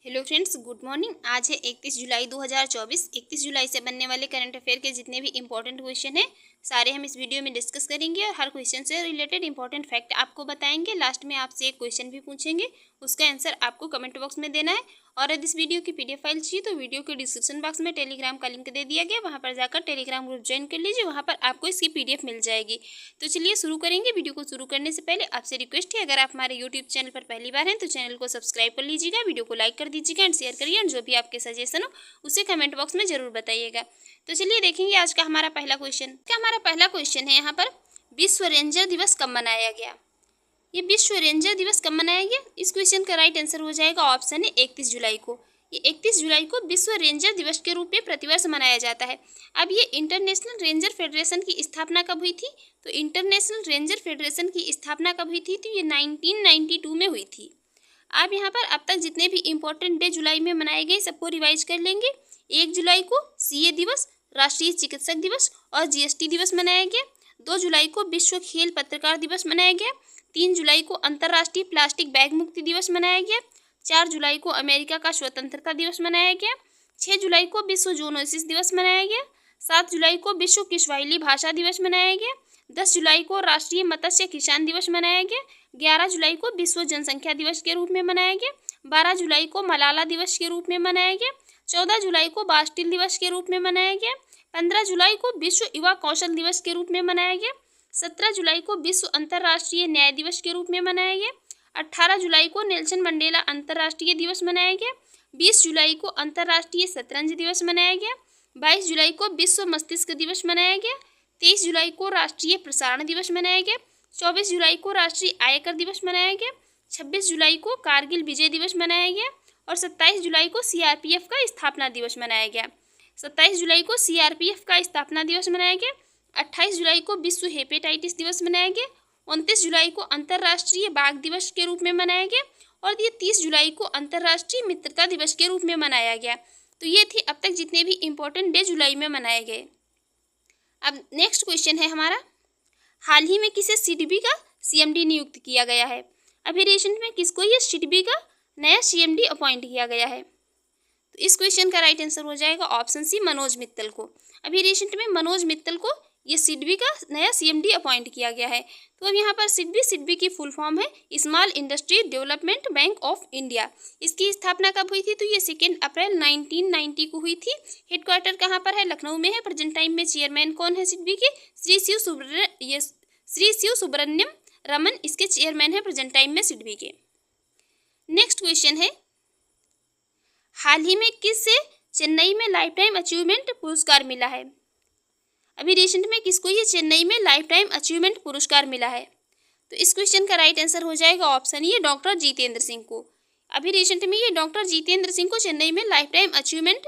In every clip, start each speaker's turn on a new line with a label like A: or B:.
A: Hello friends, good morning. आज है 31 जुलाई 2024। 31 जुलाई से बनने वाले करंट अफेयर के जितने भी इंपॉर्टेंट क्वेश्चन हैं सारे हम इस वीडियो में डिस्कस करेंगे और हर क्वेश्चन से रिलेटेड इंपॉर्टेंट फैक्ट आपको बताएंगे। लास्ट में आपसे एक क्वेश्चन भी पूछेंगे, उसका आंसर आपको कमेंट बॉक्स में देना है। और यदि इस वीडियो की पीडीएफ फाइल चाहिए तो वीडियो के डिस्क्रिप्शन बॉक्स में टेलीग्राम का लिंक दे दिया गया, वहाँ पर जाकर टेलीग्राम ग्रुप ज्वाइन कर लीजिए, वहाँ पर आपको इसकी पीडीएफ मिल जाएगी। तो चलिए शुरू करेंगे। वीडियो को शुरू करने से पहले आपसे रिक्वेस्ट है, अगर आप हमारे यूट्यूब चैनल पर पहली बार हैं तो चैनल को सब्सक्राइब कर लीजिएगा, वीडियो को लाइक कर दीजिएगा एंड शेयर करिए, एंड जो भी आपके सजेशन हो उसे कमेंट बॉक्स में जरूर बताइएगा। तो चलिए देखेंगे आज का हमारा पहला क्वेश्चन है यहाँ पर, विश्व रेंजर दिवस कब मनाया गया। ये विश्व रेंजर दिवस कब मनाया गया, इस क्वेश्चन का राइट आंसर हो जाएगा ऑप्शन है 31 जुलाई को। ये 31 जुलाई को विश्व रेंजर दिवस के रूप में प्रतिवर्ष मनाया जाता है। अब ये इंटरनेशनल रेंजर फेडरेशन की स्थापना कब हुई थी, तो इंटरनेशनल रेंजर फेडरेशन की स्थापना कब हुई थी, तो ये 1992 में हुई थी। आप यहाँ पर अब तक जितने भी इंपॉर्टेंट डे जुलाई में मनाए गए सबको रिवाइज कर लेंगे। 1 जुलाई को सीए दिवस, राष्ट्रीय चिकित्सक दिवस और जीएसटी दिवस मनाया गया। 2 जुलाई को विश्व खेल पत्रकार दिवस मनाया गया। 3 जुलाई को अंतर्राष्ट्रीय प्लास्टिक बैग मुक्ति दिवस मनाया गया। 4 जुलाई को अमेरिका का स्वतंत्रता दिवस मनाया गया। 6 जुलाई को विश्व जूनोसिस दिवस मनाया गया। 7 जुलाई को विश्व किस्वाहिली भाषा दिवस मनाया गया। 10 जुलाई को राष्ट्रीय मत्स्य किसान दिवस मनाया गया। 11 जुलाई को विश्व जनसंख्या दिवस के रूप में मनाया गया। 12 जुलाई को मलाला दिवस के रूप में मनाया गया। 14 जुलाई को बास्टिल दिवस के रूप में मनाया गया। 15 जुलाई को विश्व युवा कौशल दिवस के रूप में मनाया गया। 17 जुलाई को विश्व अंतर्राष्ट्रीय न्याय दिवस के रूप में मनाया गया। 18 जुलाई को नेल्सन मंडेला अंतर्राष्ट्रीय दिवस मनाया गया। 20 जुलाई को अंतर्राष्ट्रीय शतरंज दिवस मनाया गया। 22 जुलाई को विश्व मस्तिष्क दिवस मनाया गया। 23 जुलाई को राष्ट्रीय प्रसारण दिवस मनाया गया। 24 जुलाई को राष्ट्रीय आयकर दिवस मनाया गया। 26 जुलाई को कारगिल विजय दिवस मनाया गया और 27 जुलाई को सीआरपीएफ का स्थापना दिवस मनाया गया। 27 जुलाई को सीआरपीएफ का स्थापना दिवस मनाया गया। 28 जुलाई को विश्व हेपेटाइटिस दिवस मनाया गया। 29 जुलाई को अंतर्राष्ट्रीय बाघ दिवस के रूप में मनाया गया और ये 30 जुलाई को अंतर्राष्ट्रीय मित्रता दिवस के रूप में मनाया गया। तो ये थी अब तक जितने भी इंपॉर्टेंट डे जुलाई में मनाए गए। अब नेक्स्ट क्वेश्चन है हमारा, हाल ही में किसे सिडबी का सीएमडी नियुक्त किया गया है। अभी रिसेंट में किसको ये सिडबी का नया सीएमडी अपॉइंट किया गया है, तो इस क्वेश्चन का राइट आंसर हो जाएगा ऑप्शन सी, मनोज मित्तल को। अभी रिसेंट में मनोज मित्तल को ये सिडबी का नया सीएमडी अपॉइंट किया गया है। तो अब यहाँ पर सिडबी की फुल फॉर्म है small industry development bank of India. इसकी स्थापना कब हुई थी, तो ये 2 अप्रैल 1990 को हुई थी। हेडक्वार्टर कहाँ पर है, लखनऊ में है। प्रेजेंट टाइम में चेयरमैन कौन है सिडबी के, श्री शिव सुब्रमण्यम रमन इसके चेयरमैन है प्रेजेंट टाइम में सिडबी के। नेक्स्ट क्वेश्चन है, हाल ही में किससे चेन्नई में लाइफ टाइम अचीवमेंट पुरस्कार मिला है। अभी रिसेंट में किसको ये चेन्नई में लाइफ टाइम अचीवमेंट पुरस्कार मिला है, तो इस क्वेश्चन का राइट आंसर हो जाएगा ऑप्शन ये, डॉक्टर जितेंद्र सिंह को। अभी रिसेंट में ये डॉक्टर जितेंद्र सिंह को चेन्नई में लाइफ टाइम अचीवमेंट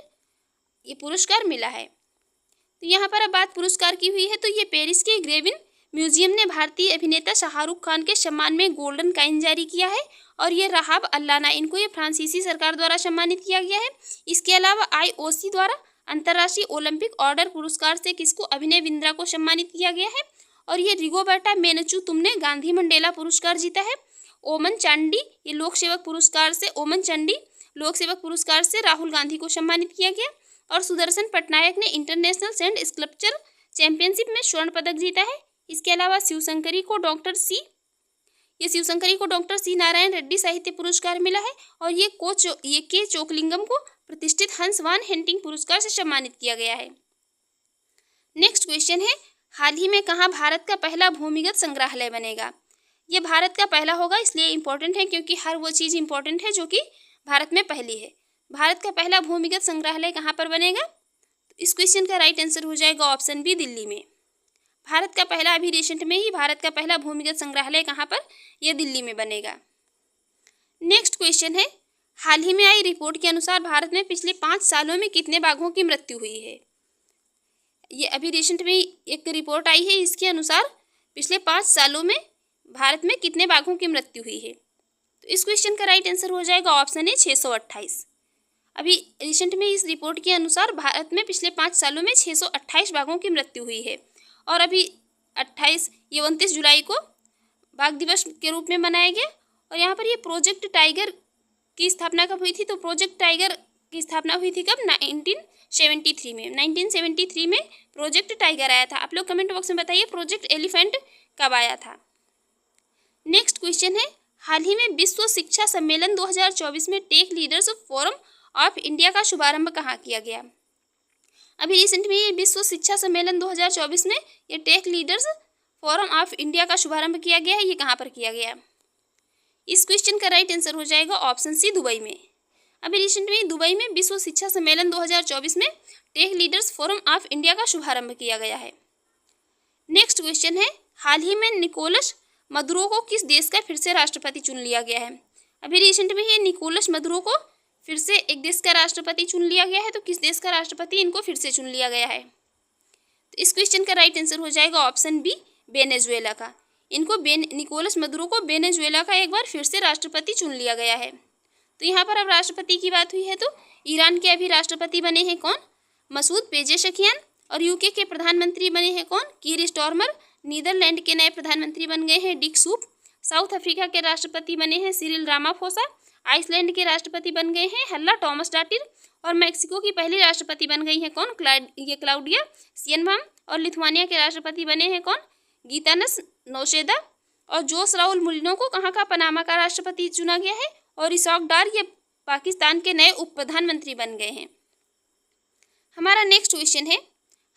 A: ये पुरस्कार मिला है। तो यहाँ पर अब बात पुरस्कार की हुई है, तो ये पेरिस के ग्रेविन म्यूजियम ने भारतीय अभिनेता शाहरुख खान के सम्मान में गोल्डन काइन जारी किया है और ये रहाब अल्लाना इनको ये फ्रांसीसी सरकार द्वारा सम्मानित किया गया है। इसके अलावा आईओसी द्वारा अंतर्राष्ट्रीय ओलंपिक ऑर्डर पुरस्कार से किसको, अभिनय बिंद्रा को सम्मानित किया गया है और ये रिगोबर्टा मेनचू तुमने गांधी मंडेला पुरस्कार जीता है। ओमन चांडी ये लोक सेवक पुरस्कार से राहुल गांधी को सम्मानित किया गया और सुदर्शन पटनायक ने इंटरनेशनल सैंड स्कल्पचर चैंपियनशिप में स्वर्ण पदक जीता है। इसके अलावा शिवशंकरी को डॉक्टर सी नारायण रेड्डी साहित्य पुरस्कार मिला है और ये के चोकलिंगम को प्रतिष्ठित हंस वान हेंटिंग पुरस्कार से सम्मानित किया गया है। नेक्स्ट क्वेश्चन है, हाल ही में कहाँ भारत का पहला भूमिगत संग्रहालय बनेगा। ये भारत का पहला होगा, इसलिए इंपॉर्टेंट है क्योंकि हर वो चीज़ इंपॉर्टेंट है जो कि भारत में पहली है। भारत का पहला भूमिगत संग्रहालय कहाँ पर बनेगा, तो इस क्वेश्चन का राइट आंसर हो जाएगा ऑप्शन बी, दिल्ली में। भारत का पहला, अभी रिसेंट में ही भारत का पहला भूमिगत संग्रहालय कहाँ पर, यह दिल्ली में बनेगा। नेक्स्ट क्वेश्चन है, हाल ही में आई रिपोर्ट के अनुसार भारत में पिछले 5 सालों में कितने बाघों की मृत्यु हुई है। ये अभी रिसेंट में एक रिपोर्ट आई है, इसके अनुसार पिछले 5 सालों में भारत में कितने बाघों की मृत्यु हुई है, तो इस क्वेश्चन का राइट आंसर हो जाएगा ऑप्शन ए, 628। अभी रिसेंट में इस रिपोर्ट के अनुसार भारत में पिछले 5 सालों में 628 बाघों की मृत्यु हुई है और अभी 29 जुलाई को बाघ दिवस के रूप में मनाया गया और यहाँ पर ये प्रोजेक्ट टाइगर की स्थापना कब हुई थी? तो प्रोजेक्ट टाइगर की स्थापना हुई थी कब? 1973 में। 1973 में प्रोजेक्ट टाइगर आया था। आप लोग कमेंट बॉक्स में बताइए प्रोजेक्ट एलिफेंट कब आया था। नेक्स्ट क्वेश्चन है, हाल ही में विश्व शिक्षा सम्मेलन 2024 में tech leaders forum of India का शुभारंभ कहाँ किया गया? अभी रिसेंट में ये विश्व शिक्षा सम्मेलन 2024 में ये tech leaders forum of India का शुभारंभ किया गया है। ये कहाँ पर किया गया? इस क्वेश्चन का राइट आंसर हो जाएगा ऑप्शन सी, दुबई में। अभी रिसेंट में दुबई में विश्व शिक्षा सम्मेलन 2024 में tech leaders forum of India का शुभारंभ किया गया है। नेक्स्ट क्वेश्चन है, हाल ही में निकोलस मदुरो को किस देश का फिर से राष्ट्रपति चुन लिया गया है? अभी रिसेंट में ये निकोलस मदुरो को फिर से एक देश का राष्ट्रपति चुन लिया गया है। तो किस देश का राष्ट्रपति इनको फिर से चुन लिया गया है? तो इस क्वेश्चन का राइट आंसर हो जाएगा ऑप्शन बी, वेनेजुएला का। इनको निकोलस मदुरो को वेनेजुएला का एक बार फिर से राष्ट्रपति चुन लिया गया है। तो यहाँ पर अब राष्ट्रपति की बात हुई है तो ईरान के अभी राष्ट्रपति बने हैं कौन? Masoud Pezeshkian. और यूके के प्रधानमंत्री बने हैं कौन? कीर स्टारमर। नीदरलैंड के नए प्रधानमंत्री बन गए हैं डिक सूप। साउथ अफ्रीका के राष्ट्रपति बने हैं सिरिल रामाफोसा। आइसलैंड के राष्ट्रपति बन गए हैं हल्ला टॉमसडाटिर। और मैक्सिको की पहली राष्ट्रपति बन गई है कौन? क्लाउडिया शिएनबाम। और लिथुआनिया के राष्ट्रपति बने हैं कौन? गीतानस नौशेदा। और जोस राउल मुलिनो को कहाँ का? पनामा का राष्ट्रपति चुना गया है। और इसहाक डार ये पाकिस्तान के नए उप प्रधानमंत्री बन गए हैं। हमारा नेक्स्ट क्वेश्चन है,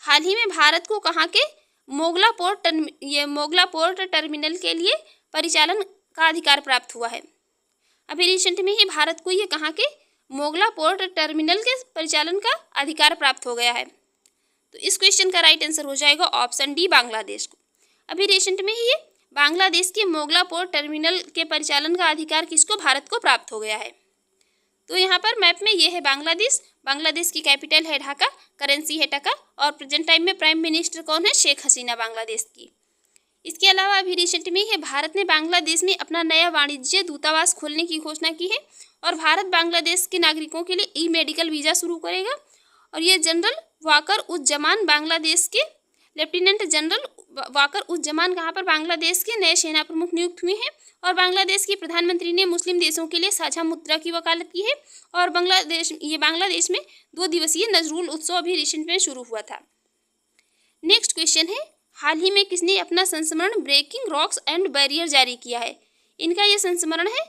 A: हाल ही में भारत को कहाँ के मोगला पोर्ट टर्मिनल के लिए परिचालन का अधिकार प्राप्त हुआ है? अभी रिसेंट में ही भारत को ये कहाँ के मोगला पोर्ट टर्मिनल के परिचालन का अधिकार प्राप्त हो गया है। तो इस क्वेश्चन का राइट आंसर हो जाएगा ऑप्शन डी, बांग्लादेश को। अभी रिसेंट में ही ये बांग्लादेश के मोगला पोर्ट टर्मिनल के परिचालन का अधिकार किसको? भारत को प्राप्त हो गया है। तो यहाँ पर मैप में ये है बांग्लादेश। बांग्लादेश की कैपिटल है ढाका, करेंसी है टका। और प्रेजेंट टाइम में प्राइम मिनिस्टर कौन है? शेख हसीना बांग्लादेश की। इसके अलावा अभी रिसेंट में ही भारत ने बांग्लादेश में अपना नया वाणिज्य दूतावास खोलने की घोषणा की है। और भारत बांग्लादेश के नागरिकों के लिए ई मेडिकल वीज़ा शुरू करेगा। और ये जनरल वाकर उज़्जमान, बांग्लादेश के लेफ्टिनेंट जनरल वाकर उज़्जमान कहाँ पर? बांग्लादेश के नए सेना प्रमुख नियुक्त हुए हैं। और बांग्लादेश के प्रधानमंत्री ने मुस्लिम देशों के लिए साझा मुद्रा की वकालत की है। और बांग्लादेश में 2 दिवसीय नजरुल उत्सव अभी रिसेंट में शुरू हुआ था। नेक्स्ट क्वेश्चन है, हाल ही में किसने अपना संस्मरण ब्रेकिंग रॉक्स एंड बैरियर जारी किया है? इनका ये संस्मरण है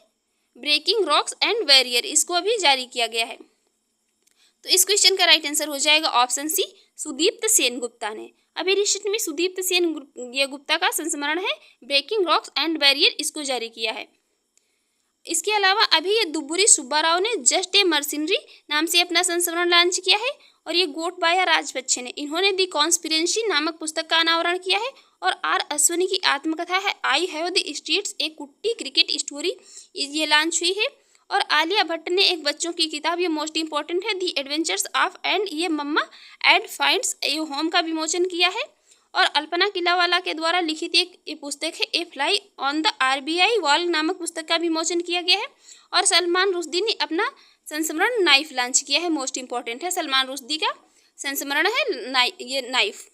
A: ब्रेकिंग रॉक्स एंड बैरियर, इसको अभी जारी किया गया है। तो इस क्वेश्चन का राइट आंसर हो जाएगा ऑप्शन सी, सुदीप्त सेन गुप्ता ने। अभी रिसेंट में सुदीप्त सेन ये गुप्ता का संस्मरण है ब्रेकिंग रॉक्स एंड बैरियर, इसको जारी किया है। इसके अलावा अभी ये दुब्बुरी सुब्बा राव ने जस्ट ए मर्सिनरी नाम से अपना संस्मरण लॉन्च किया है। और ये गोटबाया राजपक्षे ने, इन्होंने दी कॉन्स्पिरेंसी नामक पुस्तक का अनावरण किया है। और आर अश्वनी की आत्मकथा है आई हैव द स्ट्रीट्स ए कुट्टी क्रिकेट स्टोरी, ये लॉन्च हुई है। और आलिया भट्ट ने एक बच्चों की किताब, ये मोस्ट इंपॉर्टेंट है, दी एडवेंचर्स ऑफ एंड ये मम्मा एड फाइंड्स ए होम का विमोचन किया है। और अल्पना किलावाला के द्वारा लिखित एक पुस्तक है a fly on the RBI wall नामक पुस्तक का विमोचन किया गया है। और सलमान रुश्दी ने अपना संस्मरण नाइफ लॉन्च किया है, मोस्ट इंपॉर्टेंट है, सलमान रुश्दी का संस्मरण है ये नाइफ।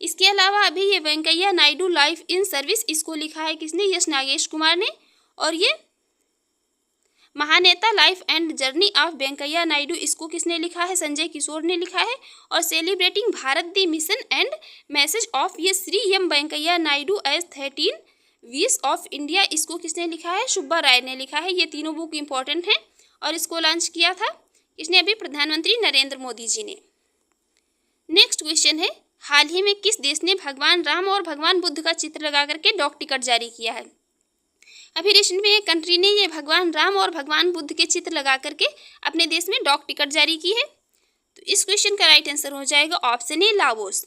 A: इसके अलावा अभी ये Venkaiah Naidu life in service, इसको लिखा है किसने? यस नागेश कुमार ने। और ये Mahaneta life and journey of Venkaiah Naidu, इसको किसने लिखा है? संजय किशोर ने लिखा है। और celebrating Bharat the mission and message of ये Shri M Venkaiah Naidu as 13 vice of India, इसको किसने लिखा है? सुब्बा राय ने लिखा है। ये तीनों बुक इंपॉर्टेंट हैं। और इसको लॉन्च किया था इसने अभी प्रधानमंत्री नरेंद्र मोदी जी ने। नेक्स्ट क्वेश्चन है, हाल ही में किस देश ने भगवान राम और भगवान बुद्ध का चित्र लगा करके डाक टिकट जारी किया है? अभी रिसेंट में एक कंट्री ने ये भगवान राम और भगवान बुद्ध के चित्र लगा करके अपने देश में डाक टिकट जारी की है। तो इस क्वेश्चन का राइट आंसर हो जाएगा ऑप्शन ए, लाओस।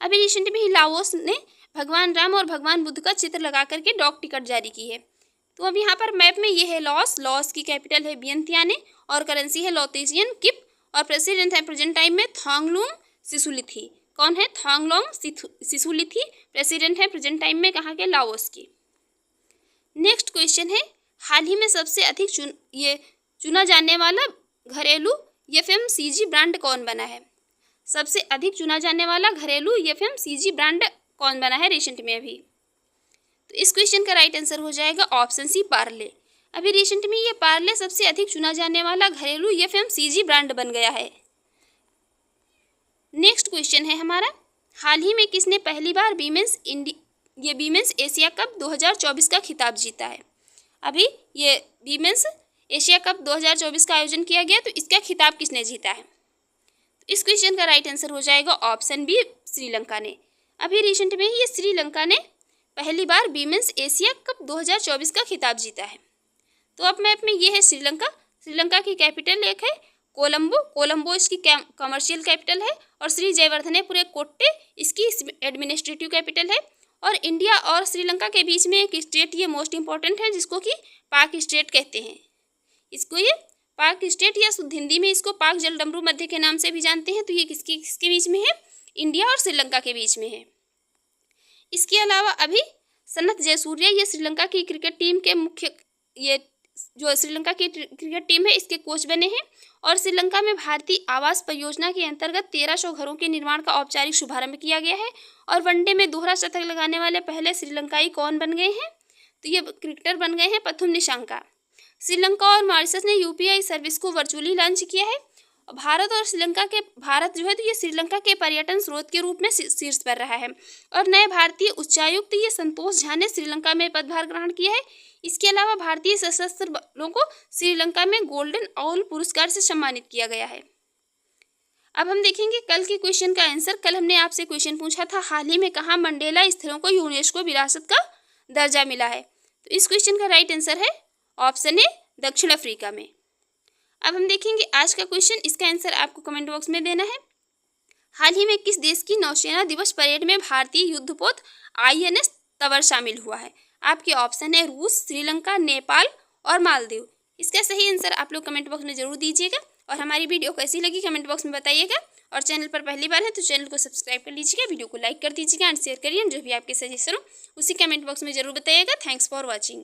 A: अभी रिसेंट में ही लाओस ने भगवान राम और भगवान बुद्ध का चित्र लगा करके डाक टिकट जारी की है। तो अब यहाँ पर मैप में ये है लॉस की कैपिटल है वियंतियाने। और करेंसी है लॉतेशियन किप। और प्रेसिडेंट है प्रेजेंट टाइम में थॉन्गलुंग सिसुलिथी। कौन है? थॉन्गलुंग सिसुलिथी प्रेसिडेंट है प्रेजेंट टाइम में कहाँ के? लाओस की। नेक्स्ट क्वेश्चन है, हाल ही में सबसे अधिक चुना जाने वाला घरेलू FMCG ब्रांड कौन बना है? सबसे अधिक चुना जाने वाला घरेलू FMCG ब्रांड कौन बना है रिसेंट में अभी? तो इस क्वेश्चन का राइट आंसर हो जाएगा ऑप्शन सी, पार्ले। अभी रिसेंट में ये पार्ले सबसे अधिक चुना जाने वाला घरेलू FMCG ब्रांड बन गया है। नेक्स्ट क्वेश्चन है हमारा, हाल ही में किसने पहली बार वीमेंस एशिया कप 2024 का खिताब जीता है। अभी ये वीमेंस एशिया कप 2024 का आयोजन किया गया, तो इसका खिताब किसने जीता है। तो इस क्वेश्चन का राइट आंसर हो जाएगा ऑप्शन बी, श्रीलंका ने। अभी रिसेंट में ही ये श्रीलंका ने पहली बार वीमेंस एशिया कप 2024 का खिताब जीता है। तो अब मैप में ये है श्रीलंका। श्रीलंका की कैपिटल एक है कोलंबो इसकी कमर्शियल कैपिटल है, और श्री जयवर्धनेपुरे कोट्टे इसकी एडमिनिस्ट्रेटिव कैपिटल है। और इंडिया और श्रीलंका के बीच में एक स्टेट ये मोस्ट इंपॉर्टेंट है, जिसको कि पाक स्टेट कहते हैं। इसको ये पाक स्टेट या शुद्ध हिंदी में इसको पाक जलडमरू मध्य के नाम से भी जानते हैं। तो ये किसके बीच में है, इंडिया और श्रीलंका के बीच में है। इसके अलावा अभी सनत जयसूर्या ये श्रीलंका की क्रिकेट टीम के मुख्य, ये जो श्रीलंका की क्रिकेट टीम है इसके कोच बने हैं। और श्रीलंका में भारतीय आवास परियोजना के अंतर्गत 1300 घरों के निर्माण का औपचारिक शुभारंभ किया गया है। और वनडे में दोहरा शतक लगाने वाले पहले श्रीलंकाई कौन बन गए हैं, तो ये क्रिकेटर बन गए हैं प्रथुम निशंका। श्रीलंका और मॉरिशस ने UPI सर्विस को वर्चुअली लॉन्च किया है। भारत जो है तो ये श्रीलंका के पर्यटन स्रोत के रूप में शीर्ष पर रहा है। और नए भारतीय उच्चायुक्त ये संतोष झा ने श्रीलंका में पदभार ग्रहण किया है। इसके अलावा भारतीय सशस्त्र बलों को श्रीलंका में गोल्डन आउल पुरस्कार से सम्मानित किया गया है। अब हम देखेंगे कल के क्वेश्चन का आंसर। कल हमने आपसे क्वेश्चन पूछा था, हाल ही में कहाँ मंडेला स्थलों को यूनेस्को विरासत का दर्जा मिला है। तो इस क्वेश्चन का राइट आंसर है ऑप्शन ए, दक्षिण अफ्रीका में। अब हम देखेंगे आज का क्वेश्चन, इसका आंसर आपको कमेंट बॉक्स में देना है। हाल ही में किस देश की नौसेना दिवस परेड में भारतीय युद्धपोत INS तवर शामिल हुआ है। आपके ऑप्शन है रूस, श्रीलंका, नेपाल और मालदीव। इसका सही आंसर आप लोग कमेंट बॉक्स में जरूर दीजिएगा। और हमारी वीडियो कैसी लगी कमेंट बॉक्स में बताइएगा। और चैनल पर पहली बार है तो चैनल को सब्सक्राइब कर लीजिएगा, वीडियो को लाइक कर दीजिएगा एंड शेयर करिए। जो भी आपके सजेशन हो उसी कमेंट बॉक्स में जरूर बताइएगा। Thanks for watching.